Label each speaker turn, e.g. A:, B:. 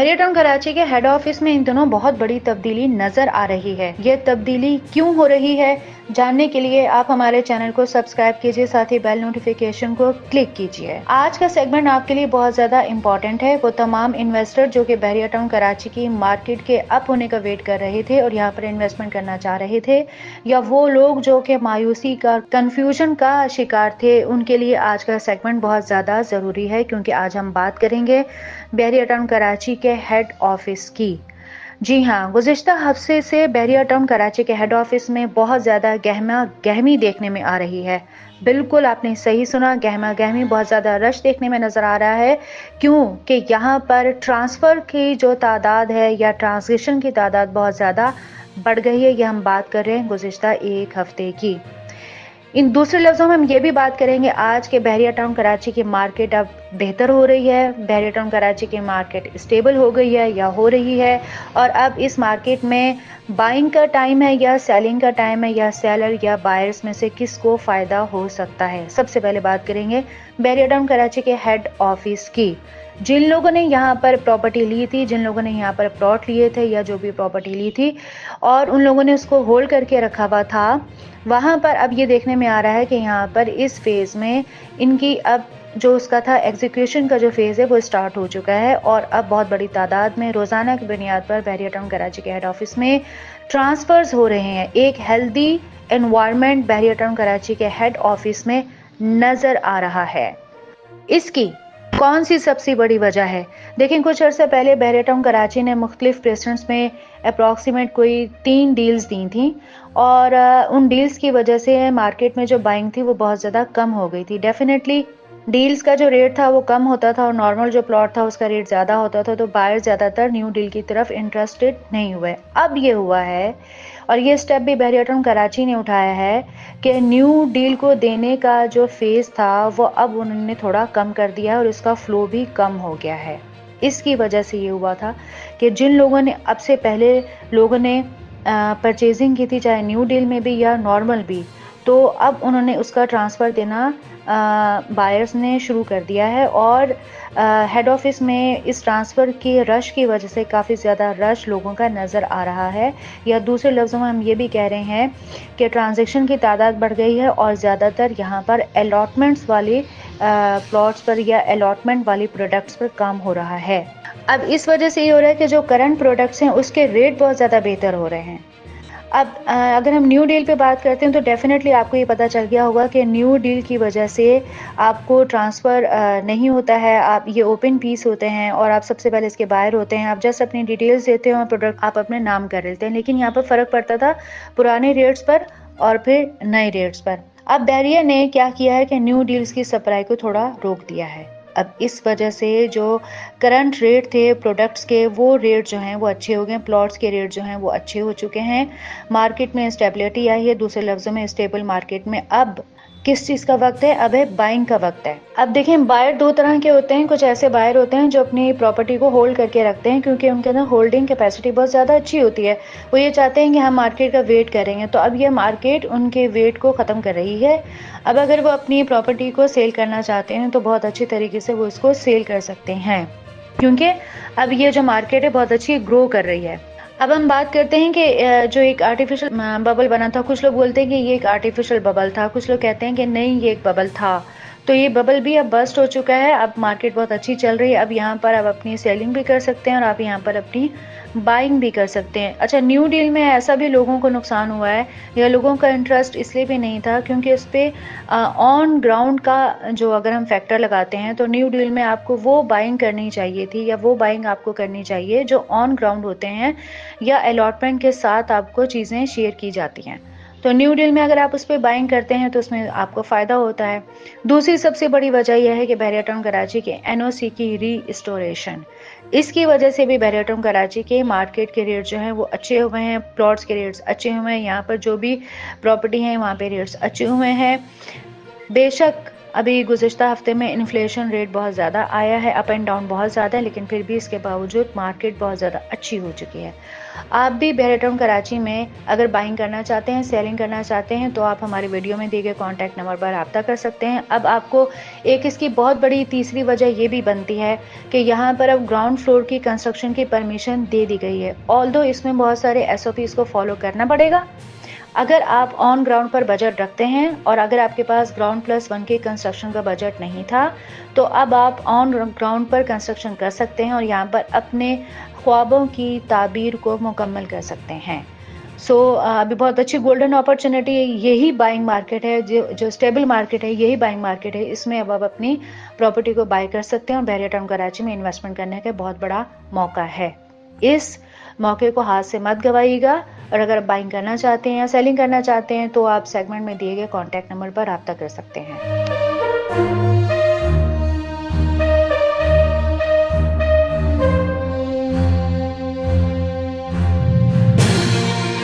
A: Bairiya town Karachi के head office में इन दिनों बहुत बड़ी तब्दीली नजर आ रही है। ये तब्दीली क्यों हो रही है, जानने के लिए आप हमारे चैनल को सब्सक्राइब कीजिए, साथ ही बेल नोटिफिकेशन को क्लिक कीजिए। आज का सेगमेंट आपके लिए बहुत ज्यादा इम्पोर्टेंट है। वो तमाम इन्वेस्टर जो कि बैरिया टाउन कराची की मार्केट के अप होने का वेट कर रहे थे और यहाँ पर इन्वेस्टमेंट करना चाह रहे थे, या वो लोग जो कि मायूसी का, कंफ्यूजन का शिकार थे, उनके लिए आज का सेगमेंट बहुत ज्यादा जरूरी है, क्योंकि आज हम बात करेंगे बैरिया टाउन कराची के हेड ऑफिस की। जी हाँ, गुज़िश्ता हफ्ते से बैरिया टाउन कराची के हेड ऑफिस में बहुत ज़्यादा गहमा गहमी देखने में आ रही है। बिल्कुल आपने सही सुना, गहमा गहमी, बहुत ज़्यादा रश देखने में नज़र आ रहा है। क्यों कि यहाँ पर ट्रांसफ़र की जो तादाद है या ट्रांज़ैक्शन की तादाद बहुत ज़्यादा बढ़ गई है। ये हम बात कर रहे हैं गुज़िश्ता एक हफ्ते की। इन दूसरे लफ्ज़ों में हम ये भी बात करेंगे आज के बैरिया टाउन कराची की मार्केट अब बेहतर हो रही है, बैरिया टाउन कराची की मार्केट स्टेबल हो गई है या हो रही है, और अब इस मार्केट में बाइंग का टाइम है या सेलिंग का टाइम है, या सेलर या बायर्स में से किसको फ़ायदा हो सकता है। सबसे पहले बात करेंगे बैरिया टाउन कराची के हेड ऑफिस की। जिन लोगों ने यहाँ पर प्रॉपर्टी ली थी, जिन लोगों ने यहाँ पर प्लॉट लिए थे या जो भी प्रॉपर्टी ली थी और उन लोगों ने उसको होल्ड करके रखा हुआ था, वहाँ पर अब ये देखने में आ रहा है कि यहाँ पर इस फेज़ में इनकी अब जो उसका था एग्जीक्यूशन का जो फेज़ है वो स्टार्ट हो चुका है, और अब बहुत बड़ी तादाद में रोज़ाना की बुनियाद पर बैरिया टाउन कराची के हेड ऑफिस में ट्रांसफ़र्स हो रहे हैं। एक हेल्दी एनवायरनमेंट बैरिया टाउन कराची के हेड ऑफिस में नज़र आ रहा है। इसकी कौन सी सबसे बड़ी वजह है? देखें, कुछ अर्से पहले बैरिया टाउन कराची ने मुख्तलिफ प्रेसिडेंट्स में अप्रॉक्सीमेट कोई 3 डील्स दी थी, और उन डील्स की वजह से मार्केट में जो बाइंग थी वो बहुत ज़्यादा कम हो गई थी। डेफिनेटली डील्स का जो रेट था वो कम होता था और नॉर्मल जो प्लॉट था उसका रेट ज़्यादा होता था, तो बायर ज़्यादातर न्यू डील की तरफ इंटरेस्टेड नहीं हुए। अब ये हुआ है, और ये स्टेप भी बैरिया टाउन कराची ने उठाया है कि न्यू डील को देने का जो फेज़ था वो अब उन्होंने थोड़ा कम कर दिया है और इसका फ्लो भी कम हो गया है। इसकी वजह से ये हुआ था कि जिन लोगों ने अब से पहले लोगों ने परचेजिंग की थी, चाहे न्यू डील में भी या नॉर्मल भी, तो अब उन्होंने उसका ट्रांसफ़र देना बायर्स ने शुरू कर दिया है, और हेड ऑफिस में इस ट्रांसफ़र की रश की वजह से काफ़ी ज़्यादा रश लोगों का नज़र आ रहा है, या दूसरे लफ्ज़ों में हम ये भी कह रहे हैं कि ट्रांजैक्शन की तादाद बढ़ गई है और ज़्यादातर यहाँ पर अलॉटमेंट्स वाली प्लॉट्स पर या अलॉटमेंट वाली प्रोडक्ट्स पर काम हो रहा है। अब इस वजह से ये हो रहा है कि जो करंट प्रोडक्ट्स हैं उसके रेट बहुत ज़्यादा बेहतर हो रहे हैं। अब अगर हम न्यू डील पे बात करते हैं तो डेफिनेटली आपको ये पता चल गया होगा कि न्यू डील की वजह से आपको ट्रांसफ़र नहीं होता है। आप ये ओपन पीस होते हैं और आप सबसे पहले इसके बायर होते हैं। आप जस्ट अपनी डिटेल्स देते हो और प्रोडक्ट आप अपने नाम कर लेते हैं, लेकिन यहाँ पर फ़र्क पड़ता था पुराने रेट्स पर और फिर नए रेट्स पर। अब बैरिया ने क्या किया है कि न्यू डील्स की सप्लाई को थोड़ा रोक दिया है। अब इस वजह से जो करंट रेट थे प्रोडक्ट्स के, वो रेट जो हैं वो अच्छे हो गए, प्लॉट्स के रेट जो हैं वो अच्छे हो चुके हैं। मार्केट में स्टेबिलिटी आई है। दूसरे लफ्ज़ों में स्टेबल मार्केट में अब किस चीज़ का वक्त है? अब है बाइंग का वक्त है। अब देखें, बायर दो तरह के होते हैं। कुछ ऐसे बायर होते हैं जो अपनी प्रॉपर्टी को होल्ड करके रखते हैं क्योंकि उनके अंदर होल्डिंग कैपेसिटी बहुत ज़्यादा अच्छी होती है। वो ये चाहते हैं कि हम मार्केट का वेट करेंगे, तो अब ये मार्केट उनके वेट को ख़त्म कर रही है। अब अगर वो अपनी प्रॉपर्टी को सेल करना चाहते हैं तो बहुत अच्छी तरीके से वो इसको सेल कर सकते हैं, क्योंकि अब ये जो मार्केट है बहुत अच्छी ग्रो कर रही है। अब हम बात करते हैं कि जो एक आर्टिफिशियल बबल बना था, कुछ लोग बोलते हैं कि ये एक आर्टिफिशियल बबल था, कुछ लोग कहते हैं कि नहीं ये एक बबल था। तो ये बबल भी अब बस्ट हो चुका है। अब मार्केट बहुत अच्छी चल रही है। अब यहाँ पर आप अपनी सेलिंग भी कर सकते हैं और आप यहाँ पर अपनी बाइंग भी कर सकते हैं। अच्छा, न्यू डील में ऐसा भी लोगों को नुकसान हुआ है, या लोगों का इंटरेस्ट इसलिए भी नहीं था क्योंकि इस पर ऑन ग्राउंड का जो अगर हम फैक्टर लगाते हैं तो न्यू डील में आपको वो बाइंग करनी चाहिए थी, या वो बाइंग आपको करनी चाहिए जो ऑन ग्राउंड होते हैं या अलॉटमेंट के साथ आपको चीज़ें शेयर की जाती हैं। तो न्यू डील में अगर आप उस पर बाइंग करते हैं तो उसमें आपको फ़ायदा होता है। दूसरी सबसे बड़ी वजह यह है कि बैरिया टाउन कराची के एनओसी की रीस्टोरेशन, इसकी वजह से भी बैरिया टाउन कराची के मार्केट के रेट जो हैं वो अच्छे हुए हैं, प्लॉट्स के रेट्स अच्छे हुए हैं, यहाँ पर जो भी प्रॉपर्टी हैं वहाँ पे रेट्स अच्छे हुए हैं। बेशक अभी गुज़िश्ता हफ्ते में इन्फ्लेशन रेट बहुत ज़्यादा आया है, अप एंड डाउन बहुत ज़्यादा है, लेकिन फिर भी इसके बावजूद मार्केट बहुत ज़्यादा अच्छी हो चुकी है। आप भी बहरा टाउन कराची में अगर बाइंग करना चाहते हैं, सेलिंग करना चाहते हैं, तो आप हमारे वीडियो में दिए गए कॉन्टैक्ट नंबर पर राब्ता कर सकते हैं। अब आपको एक इसकी बहुत बड़ी तीसरी वजह ये भी बनती है कि यहाँ पर अब ग्राउंड फ्लोर की कंस्ट्रक्शन की परमिशन दे दी गई है। ऑल्दो इसमें बहुत सारे SOPs को फॉलो करना पड़ेगा। अगर आप ऑन ग्राउंड पर बजट रखते हैं और अगर आपके पास ग्राउंड +1 के कंस्ट्रक्शन का बजट नहीं था, तो अब आप ऑन ग्राउंड पर कंस्ट्रक्शन कर सकते हैं और यहाँ पर अपने ख्वाबों की ताबीर को मुकम्मल कर सकते हैं। अभी बहुत अच्छी गोल्डन अपॉर्चुनिटी है। यही बाइंग मार्केट है, जो स्टेबल मार्केट है, यही बाइंग मार्केट है। इसमें अब आप अपनी प्रॉपर्टी को बाय कर सकते हैं और बहरा टाउन कराची में इन्वेस्टमेंट करने का बहुत बड़ा मौका है। इस मौके को हाथ से मत गवाइएगा। और अगर आप बाइंग करना चाहते हैं या सेलिंग करना चाहते हैं, तो आप सेगमेंट में दिए गए कॉन्टैक्ट नंबर पर राब्ता कर सकते हैं।